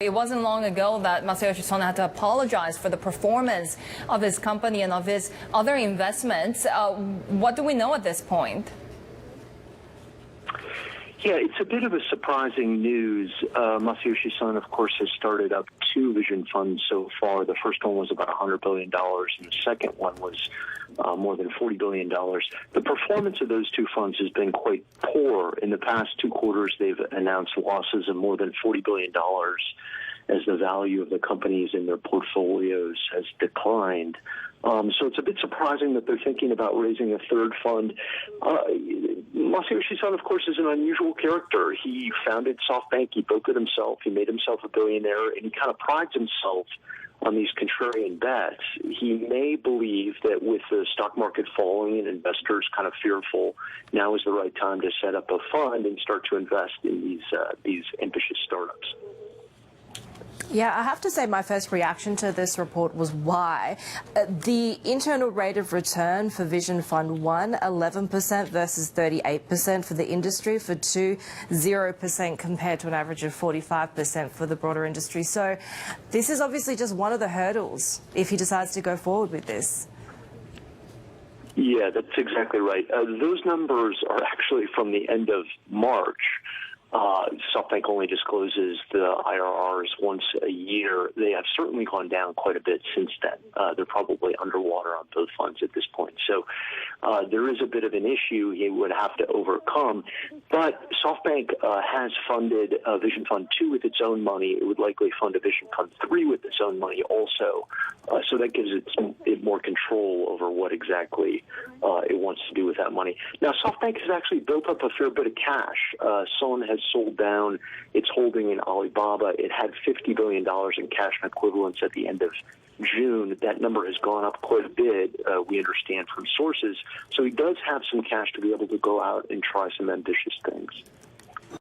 It wasn't long ago that Masayoshi Son had to apologize for the performance of his company and of his other investments. What do we know at this point? Yeah, it's a bit of a surprising news. Masayoshi Son, of course, has started up two vision funds so far. The first one was about $100 billion, and the second one was more than $40 billion. The performance of those two funds has been quite poor. In the past 2 quarters, they've announced losses of more than $40 billion as the value of the companies in their portfolios has declined. So it's a bit surprising that they're thinking about raising a third fund. Masayoshi Son, of course, is an unusual character. He founded SoftBank. He built it himself. He made himself a billionaire, and he kind of prides himself on these contrarian bets. He may believe that with the stock market falling and investors kind of fearful, now is the right time to set up a fund and start to invest in these ambitious startups. Yeah, I have to say my first reaction to this report was why. The internal rate of return for Vision Fund 1, 11% versus 38% for the industry. For 2, 0% compared to an average of 45% for the broader industry. So this is obviously just one of the hurdles if he decides to go forward with this. Yeah, that's exactly right. Those numbers are actually from the end of March. SoftBank only discloses the IRRs once a year. They have certainly gone down quite a bit since then. They're probably underwater on both funds at this point. So there is a bit of an issue he would have to overcome. But SoftBank has funded Vision Fund 2 with its own money. It would likely fund a Vision Fund 3 with its own money also. So that gives it more control over what exactly it wants to do with that money. Now, SoftBank has actually built up a fair bit of cash. Son has sold down its holding in Alibaba. It had $50 billion in cash and equivalents at the end of June. That number has gone up quite a bit, we understand from sources. So he does have some cash to be able to go out and try some ambitious things.